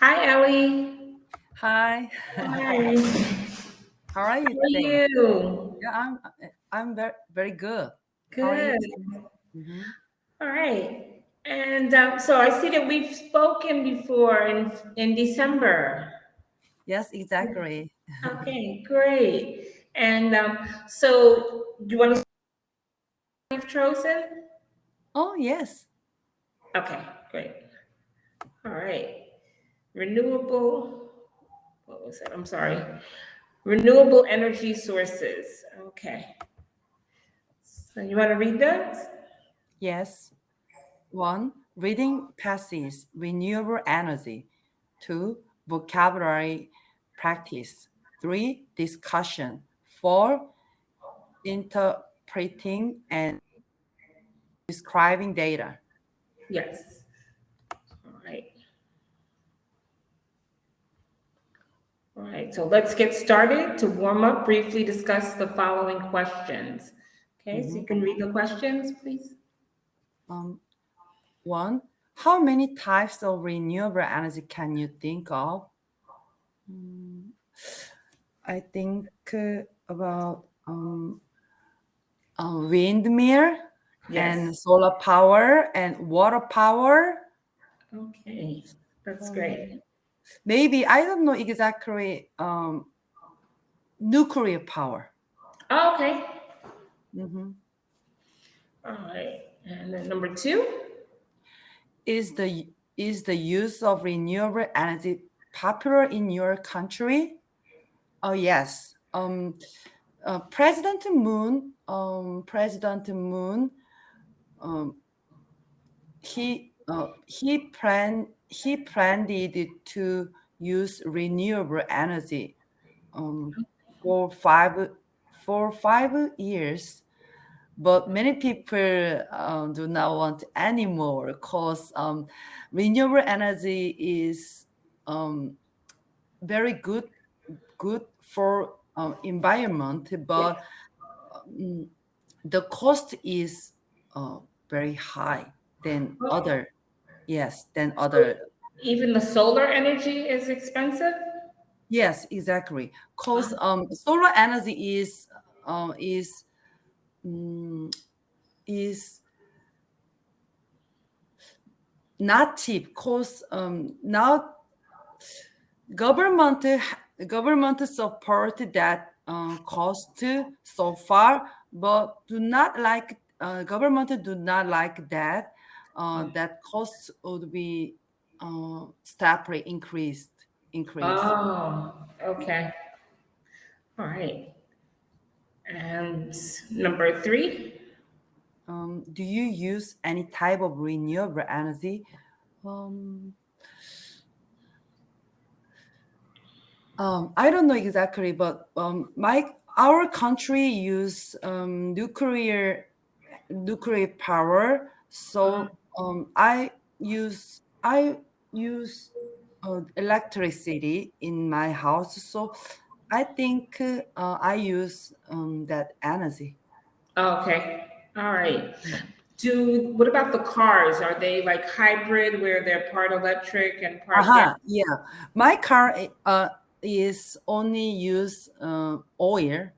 Hi, Ellie. Hi, Hi. how are you How are today? you? Yeah, I'm very good. How are you Good. today? Mm-hmm. All right. And so I see that we've spoken before in December. Yes, exactly. Okay, great. And so do you want to you've chosen? Oh, yes. Okay, great. All right. Renewable, what was it? I'm sorry. Renewable energy sources. Okay. So you want to read that? Yes. One, reading passes renewable energy. Two, vocabulary practice. Three, discussion. Four, interpreting and describing data. Yes. All right. All right, so let's get started. To warm up, briefly discuss the following questions. Okay, so Mm-hmm. you can read the questions, please. Um, One, how many types of renewable energy can you think of? Mm, I think about windmill Yes. and solar power and water power. Okay, that's great. Um, Maybe I don't know exactly nuclear power. Oh, okay. Mhm. All right, and then number two. Is the use of renewable energy popular in your country? Oh yes. President Moon, um, he planned it to use renewable energy um, for 5 years, but many people do not want anymore because renewable energy is um, very good for environment, Yes. but um, the cost is uh, very high than Oh, other. Yes, than so other. even the solar energy is expensive? Yes, exactly. Cause Wow. solar energy mm, is not cheap. Cause now government government support that cost so far, but do not like government do not like that. That cost would be steadily increase. Oh, okay. All right. And number three. Do you use any type of renewable energy? Um, I don't know exactly, but our country use nuclear power. So I use electricity in my house. So I think I use that energy. Okay. All right. What about the cars? Are they like hybrid where they're part electric and part gas? Yeah. My car is only use oil,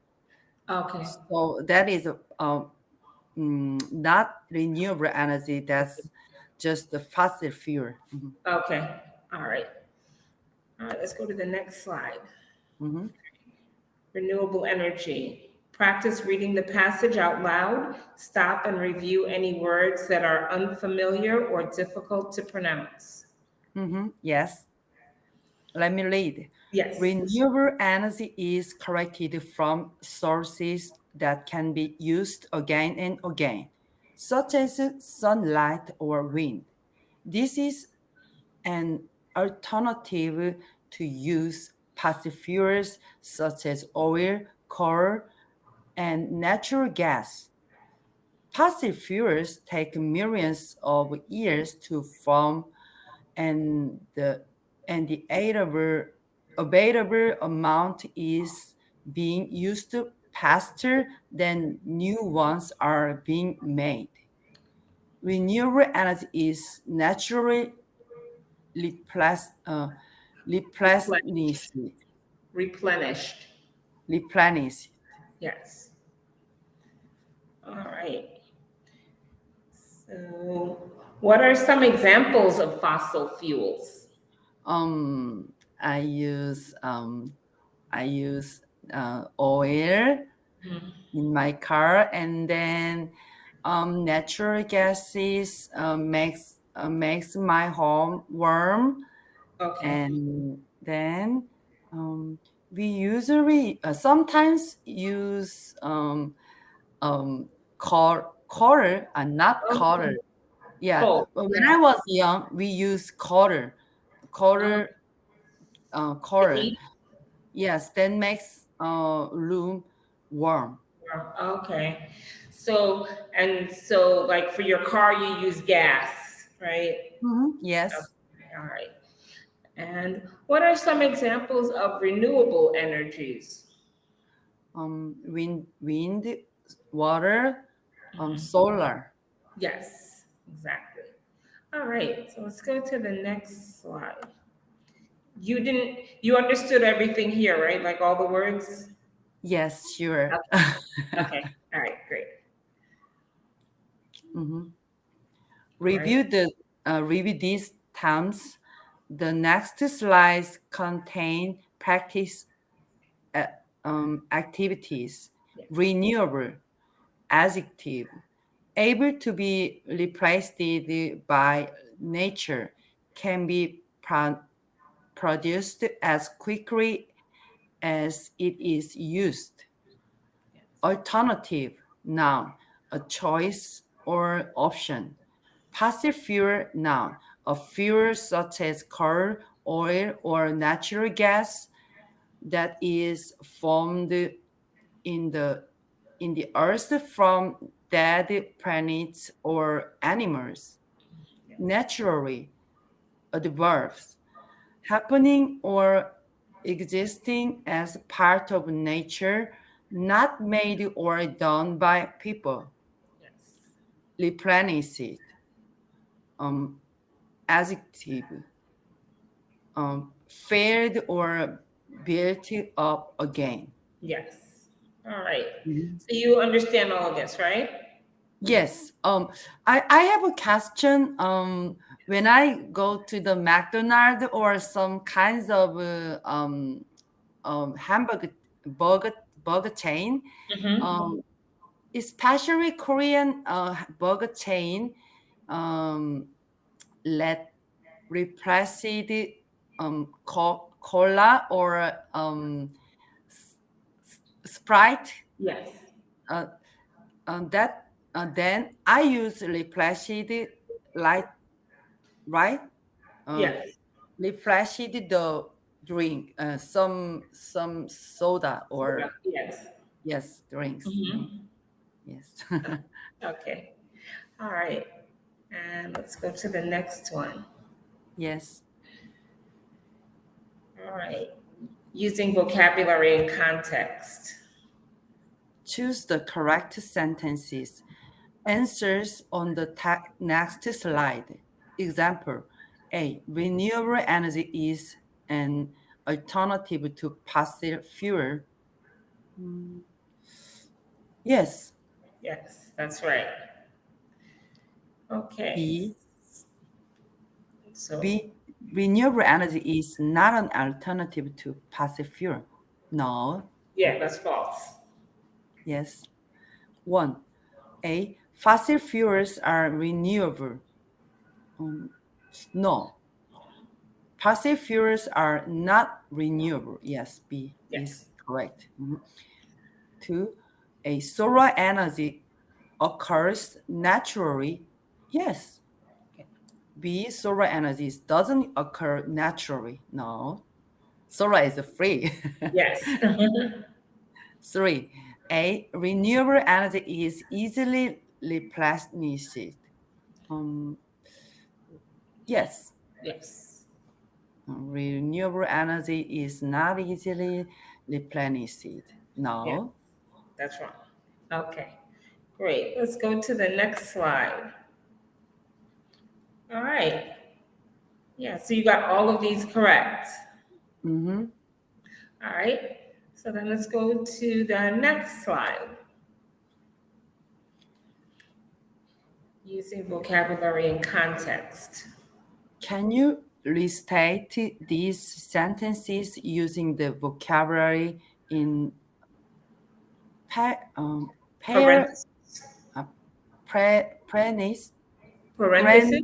Okay. so that is not renewable energy. That's just the fossil fuel. Mhm. Okay. All right. All right. Let's go to the next slide. Mhm. Renewable energy. Practice reading the passage out loud. Stop and review any words that are unfamiliar or difficult to pronounce. Yes. Let me read. Yes. Renewable energy is collected from sources that can be used again and again, such as sunlight or wind. This is an alternative to use fossil fuels such as oil, coal, and natural gas. Fossil fuels take millions of years to form, and the available amount is being used faster than new ones are being made. Renewable energy is naturally replace, uh, replenished, Replenished. replenished. Yes. All right. So, what are some examples of fossil fuels? Um, I use oil Mhm. in my car, and then natural gases makes my home warm, Okay. and then um, we usually sometimes use coal and not Oh, coal. Yeah, coal. but when I Yeah. was young, we used coal, To coal. heat. Yes, that makes room warm. Okay. So, like for your car, you use gas, right? Yes. Okay. All right. And what are some examples of renewable energies? Wind, water, solar. Yes, exactly. All right. So let's go to the next slide. You understood everything here, right? Like all the words? Yes, sure. Okay. All right. Great. Mhm. All right. Review these terms. The next slides contain practice uh, activities. Yes. Renewable, adjective, able to be replaced by nature, can be produced as quickly as it is used. Yes. Alternative, noun, a choice or option. Passive fuel, noun, a fuel such as coal, oil, or natural gas that is formed in the earth from dead planets or animals. Yes. Naturally, adverbs, happening or existing as part of nature, not made or done by people. Yes. Replenish it. Um, adjective, failed or built up again. Yes. All right. Mhm. So you understand all of this, right? Yes. I have a question. When I go to the McDonald's or some kinds of hamburger burger burger chain, Mm-hmm. um, especially Korean burger chain, um, let replace it cola or Sprite. Yes. Uh, that then I use replace it like right. Uh, Yes. Replace it the drink some soda Soda. or Yes. yes drinks. Mhm. Mm-hmm. Yes. Okay. All right. And let's go to the next one. Yes. All right. Using vocabulary and context. Choose the correct sentences. Answers on the next slide. Example A. Renewable energy is an alternative to fossil fuel. Mm, yes. Yes, that's right. Okay. B. So, B. Renewable energy is not an alternative to fossil fuel. No. yeah, that's false. Yes. 1. A. Fossil fuels are renewable. Um, no. Fossil fuels are not renewable. Yes, B Yes. is correct. Mhm. 2. A solar energy occurs naturally. Yes. B. Solar energy doesn't occur naturally. No. Solar is free. Yes. 3. A. Renewable energy is easily replenished. Um, yes. Yes. Renewable energy is not easily replenished. Yeah, No. that's wrong. Okay. Great. Let's go to the next slide. All right. Yeah, so you got all of these correct. Mm-hmm. All right. So then let's go to the next slide. Using vocabulary and context. Can you restate these sentences using the vocabulary in pa- um, pair, Parentheses. uh, premise, Parentheses.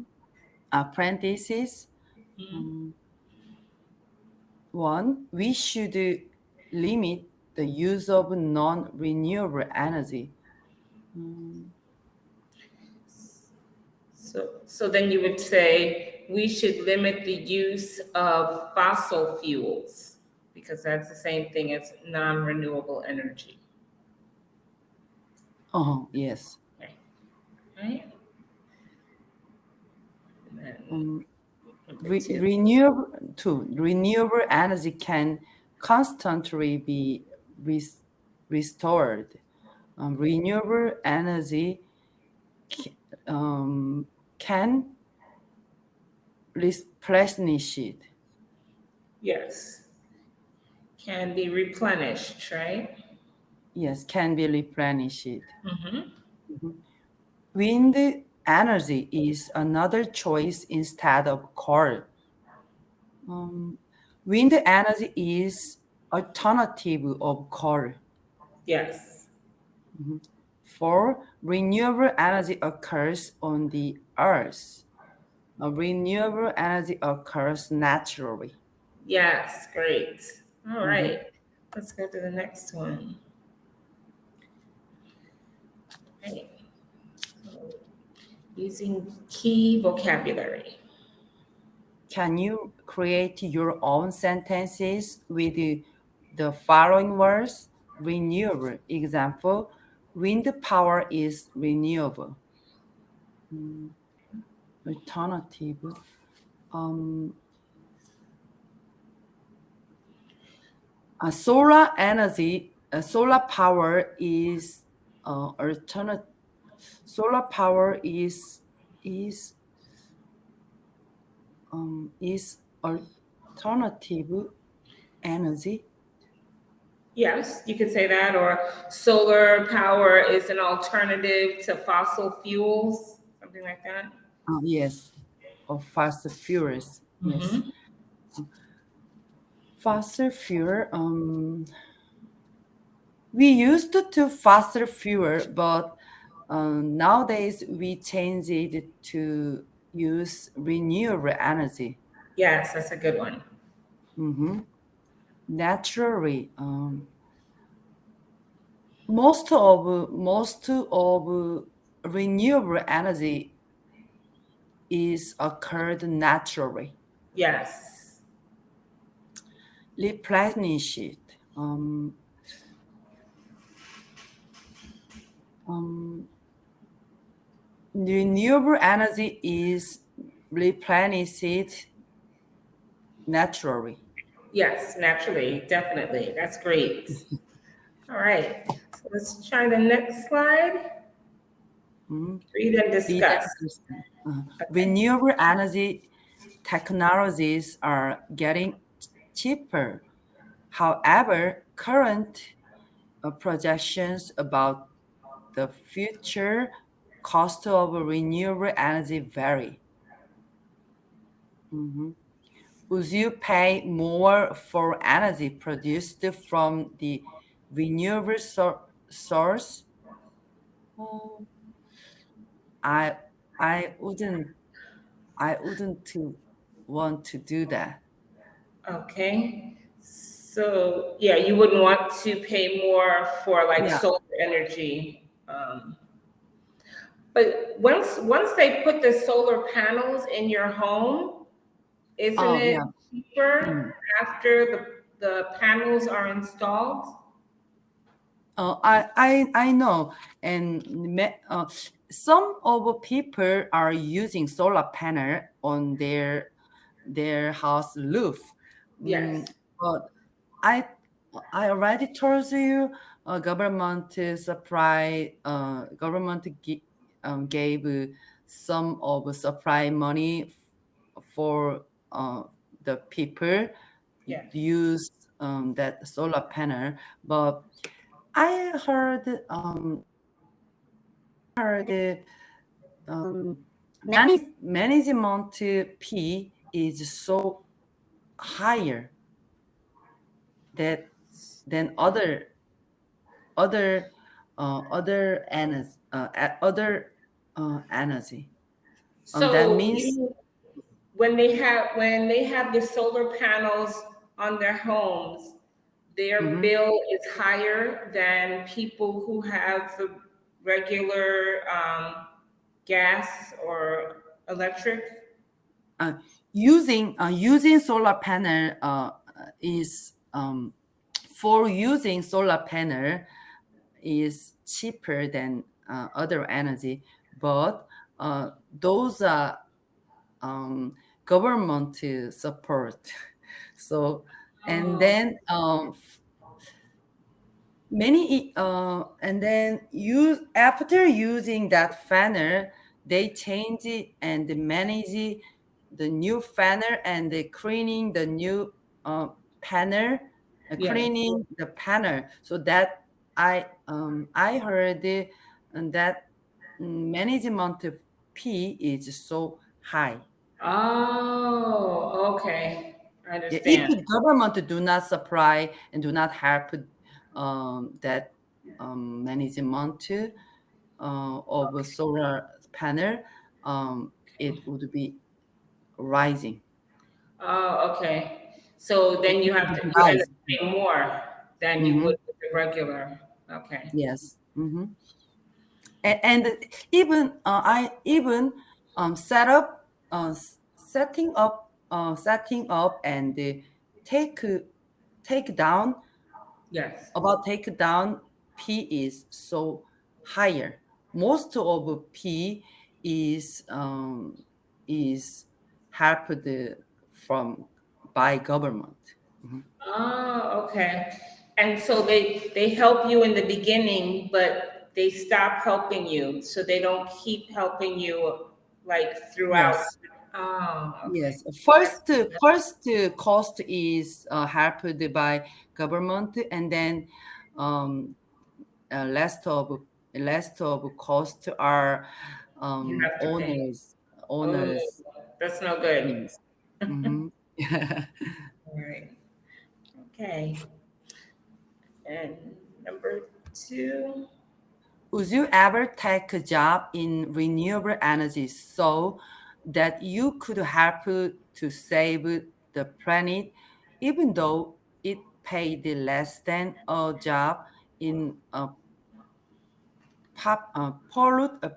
parentheses? Mhm. Um, One, we should limit the use of non-renewable energy. Mm, So then you would say we should limit the use of fossil fuels because that's the same thing as non-renewable energy. Oh, yes. Okay. Right? And then Um, number two. renewable energy can constantly be res- restored. Renewable energy c- can replenish it. Yes. Can be replenished, right? Yes, can be replenished. Mm-hmm. Mhm. Wind energy is another choice instead of coal. Um, Wind energy is alternative of coal. Yes. Mhm. For renewable energy occurs on the earth. Renewable energy occurs naturally. Yes. Great. All Mhm. right. Let's go to the next one. Right. So, using key vocabulary. Can you create your own sentences with the following words? Renewable. Example, wind power is renewable. Mm, Alternative. Um, solar energy, solar power is alternative. Solar power is is alternative energy. Yes, you could say that, or solar power is an alternative to fossil fuels, something like that. Yes, of fast fuels. Yes, Mm-hmm. faster fuel. We used to faster fuel, but nowadays we changed it to use renewable energy. Yes, that's a good one. Mhm. Naturally, most of renewable energy is occurred naturally. Yes. Replenish it. Um, Renewable energy is replenished naturally. Yes, naturally, definitely. That's great. All right. So let's try the next slide. Mhm. Read and Read discuss. and understand. Okay. Renewable energy technologies are getting cheaper. However, current projections about the future cost of renewable energy vary. Mhm. Would you pay more for energy produced from the renewable source? Oh, I I wouldn't I wouldn't want to do that. Okay. So, yeah, you wouldn't want to pay more for like Yeah. solar energy. But once they put the solar panels in your home, isn't Oh it yeah. cheaper Mm. after the panels are installed? I know, and some of people are using solar panel on their house roof. Yes. But I I already told you, government gave some of supply money for the people Yes. use that solar panel. But I heard management fee is so higher that than other other energy. That So means you, when they have the solar panels on their homes, their mhm. bill is higher than people who have the regular gas or electric. uh, using solar panel is for using solar panel is cheaper than other energy, but those are government support. So and Oh, then many and then use after using that fanner, they change it and manage the new fanner and they cleaning the new panel, yes. cleaning the panel. So that I heard that management fee is so high. Oh, okay. I Yeah, if understand. the government do not supply and do not help that management of a solar panel, it would be rising. Oh, okay. So then It would be you end up rising. paying more than you Hmm. would with the regular. Okay. Yes. And even I even setting up and take take down Yes. about take down P is so higher. Most of P is helped from by government. Mhm. Oh, okay. And so they help you in the beginning, but they stop helping you, so they don't keep helping you like throughout. Yes, Oh, okay. yes. That's First cost is helped by government, and then um, rest of cost are you have to pay. Oh, owners that's no good. things. Hmm. All right. Okay. And number two. Would you ever take a job in renewable energy so that you could help to save the planet, even though it paid less than a job in a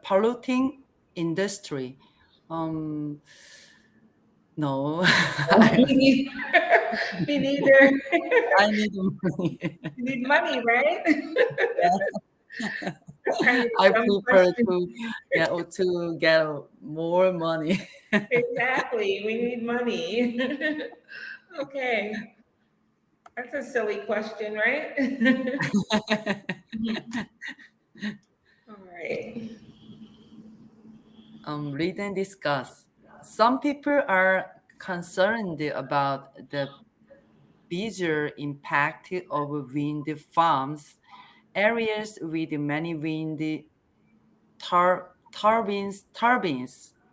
polluting industry? Um, no, Oh, me neither. Me neither. I need money. You need money, right? That's kind of a I dumb prefer question. to get more money. Exactly. We need money. Okay. That's a silly question, right? All right. Read and discuss. Some people are concerned about the visual impact of wind farms. Areas with many wind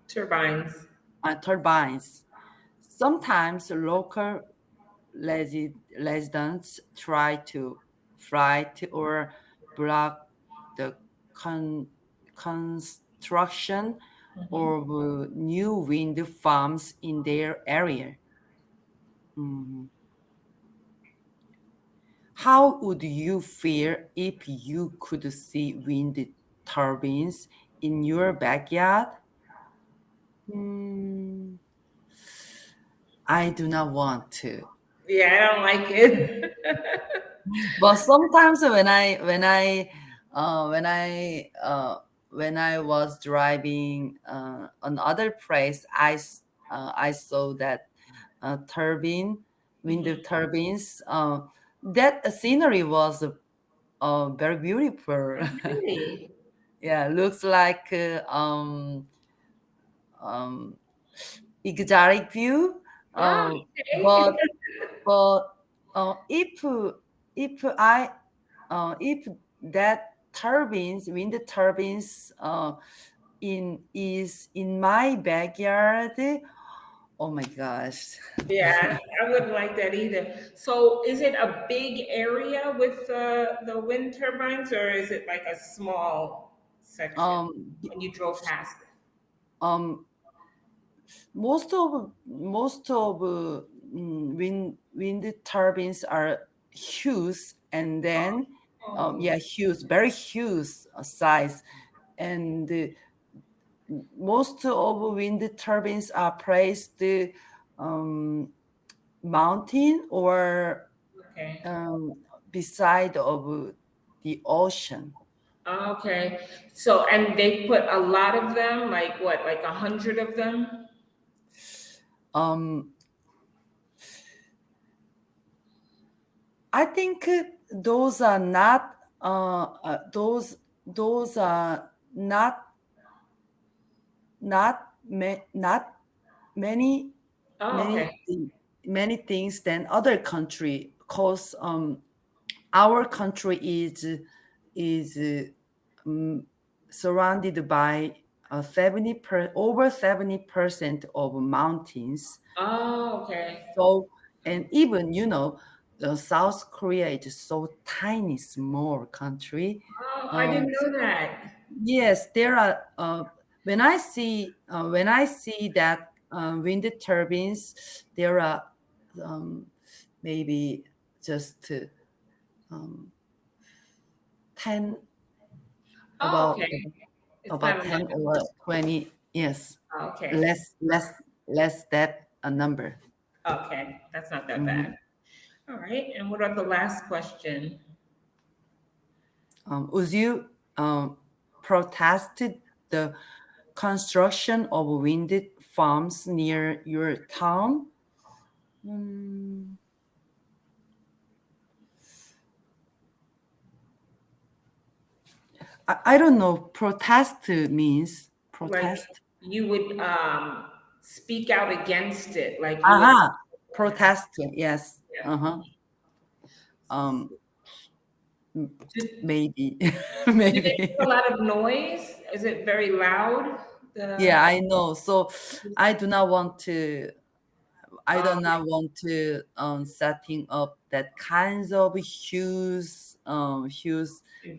Turbines. turbines. Sometimes local residents try to fight or block the con- construction Mhm. of new wind farms in their area. Mhm. How would you feel if you could see wind turbines in your backyard? Hmm, I do not want to. Yeah, I don't like it. But sometimes uh, when I uh, when I was driving another place, I saw that wind Mhm. turbines. That scenery was very beautiful. Really? Yeah, looks like um, exotic view. Oh, But okay. But if that wind turbines in my backyard, oh my gosh. Yeah, I wouldn't like that either. So is it a big area with the wind turbines, or is it like a small section um when you drove past it? um most of wind turbines are huge, and then Oh, yeah, huge, very huge size, and most of wind turbines are placed um, mountain or okay. um, beside of the ocean. Okay. So, and they put a lot of them, like what, like 100 of them? Um, I think those are not those are not many Oh, okay. many many things than other country, because our country is um, surrounded by over 70% of mountains. Oh, okay. So, and even the South Korea is so tiny, small country. Oh, I Um, didn't know that. yes, there are. When I see that wind turbines, there are um, maybe just um, 10 Oh, about okay. It's not about a 10 lot. or 20. Yes, Okay. less that a number. Okay. That's not that Mhm. bad. All right. And what are the last question? Would you protested the construction of wind farms near your town? Mm, I don't know. Protest means Like protest. you would speak out against it, like you would. Aha, Okay. protest. Yes. Yeah. Uh-huh. Um, Do, maybe, do they maybe. make a lot of noise? Is it very loud? Yeah, The I know. So I do not want to. I do um, not want to setting up that kinds of huge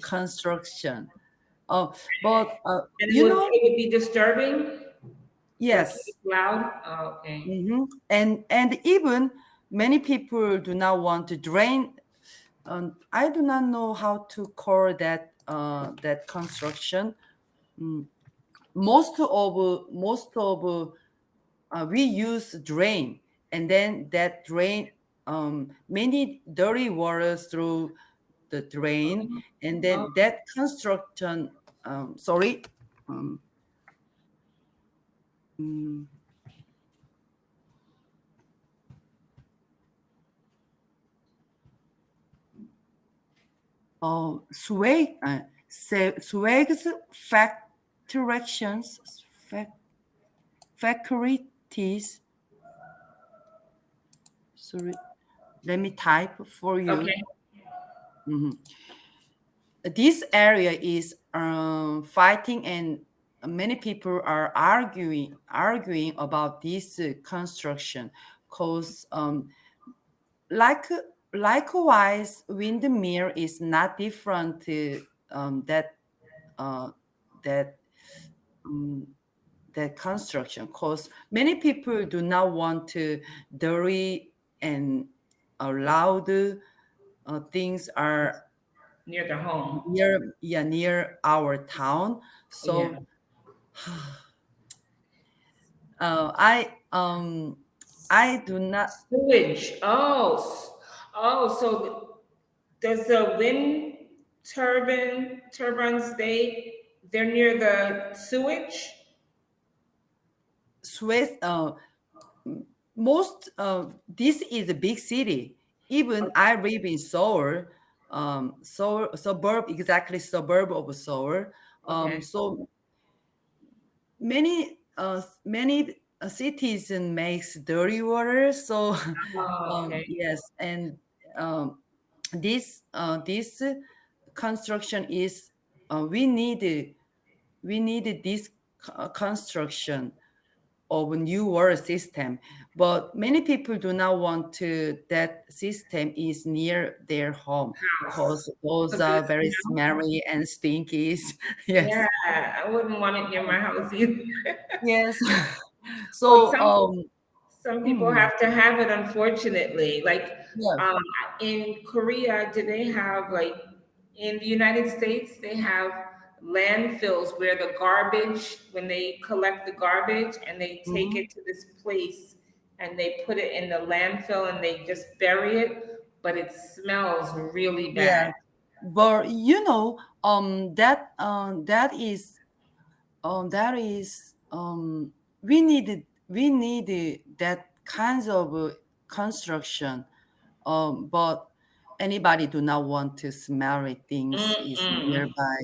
construction. But and you know, it would be disturbing, like if yes. it's loud. Oh, okay. And even many people do not want to drain. I do not know how to call that construction. Mm, most of we use drain, and then that drain many dirty waters through the drain, and Oh, then that construction sorry um, mm, Swag's factorations fac- faculties. Sorry, let me type for you. okay. Mhm. This area is fighting, and many people are arguing about this construction, because like likewise windmill is not different uh, that um, that construction, because many people do not want to dirty and loud things are Near the home. near our town. Yeah. So I do not. Sewage. Oh, oh. So does the wind turbines they're near the sewage? Swiss most this is a big city. Even I live in Seoul, suburb, exactly suburb of Seoul. Okay. So many cities makes dirty water, so Oh, okay. yes, and um, this construction is we needed this construction of a new water system, but many people do not want to that system is near their home House. because those Because of are the very smell? smelly and stinky. Yeah, Yes, I wouldn't want it near my house either. yes. But So some people mm, have to have it, unfortunately. Like yeah. um, in Korea, do they have like in the United States they have landfills where the garbage, when they collect the garbage and they take Mhm. it to this place and they put it in the landfill and they just bury it, but it smells really Yeah, bad. but that is we needed that kinds of construction, but anybody do not want to smell things is Mm-mm. nearby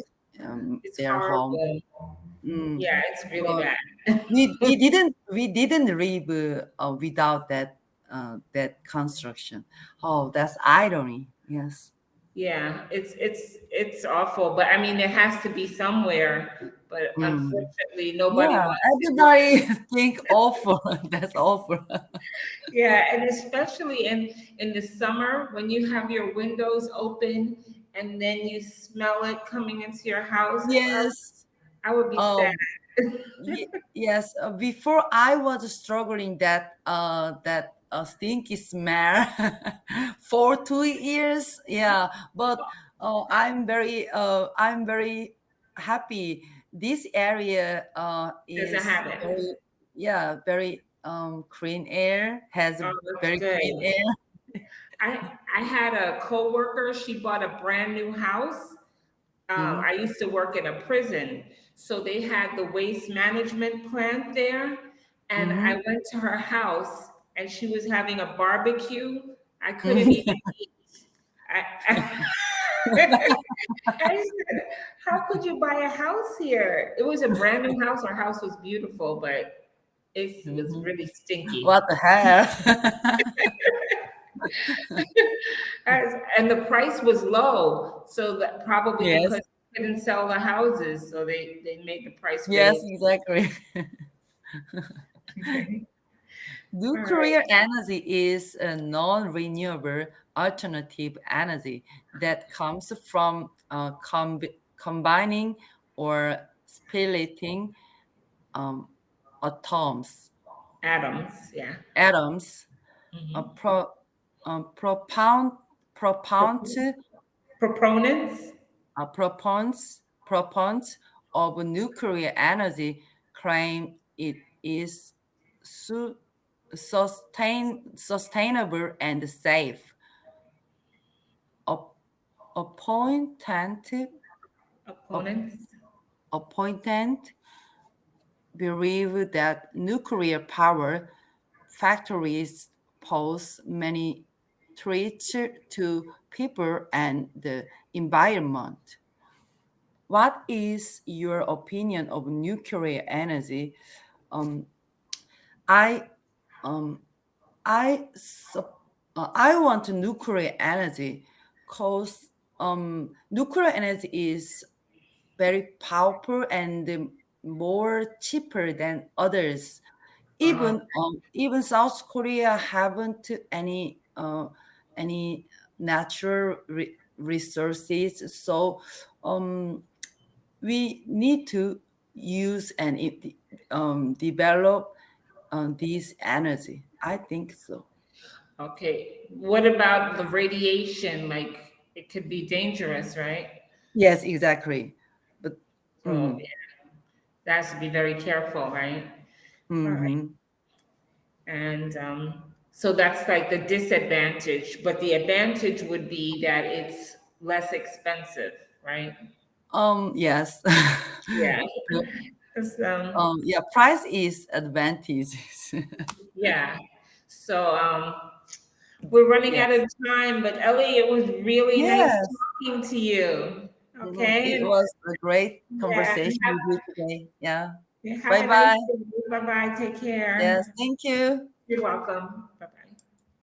It's their home. horrible. Mm. Yeah, it's really But bad. we didn't live without that construction. Oh, that's irony. Yes. Yeah, it's awful, but I mean, it has to be somewhere. But Mm. unfortunately, nobody Yeah, wants to do everybody think awful. That's awful. it. Yeah, and especially in the summer when you have your windows open and then you smell it coming into your house, Yes. I would be sad. Um. Yes. Before I was struggling that stinky smell for 2 years. Yeah, but I'm very happy. This area Doesn't is have it. very very clean air, has Oh, that's very clean good. air. I had a coworker. She bought a brand new house. Mhm. I used to work in a prison, so they had the waste management plant there. And I Mhm. went to her house, and she was having a barbecue. I couldn't Mhm. even eat. I said, "How could you buy a house here?" It was a brand new house. Our house was beautiful, but it was Mhm. really What stinky. the hell? And the price was low, so that probably because Yes. they couldn't sell the houses, so they made the price Yes, way. exactly. All right, Nuclear energy is a non-renewable alternative energy that comes from combining or splitting um, atoms, Adams, yeah. atoms, a Mhm. propound, propound, Proponents, proponents of nuclear energy claim it is su- sustainable and safe. Op- appointed, op- opponents. appointed believe that nuclear power factories pose many threats to people and the environment. What is your opinion of nuclear energy? Um, I um, I want nuclear energy because nuclear energy is very powerful and more cheaper than others. Uh, Even South Korea haven't any natural resources, so um, we need to use and develop this energy. I think so. okay. What about the radiation? Like it could be dangerous, right? Yes, exactly. But So mm, yeah, that has to be very careful, right? All right. hmm And so that's like the disadvantage, but the advantage would be that it's less expensive, right? yes. Yeah. The, 'Cause, yeah, price is advantages. yeah. So we're running out Yes. of time, but Ellie, it was really nice Yes. talking to you. Mhm. Okay. It And was a great yeah, conversation with you today. Yeah. Okay, have a nice Bye-bye. day. Bye-bye. Take care. Yes, thank you. You're welcome. Bye-bye.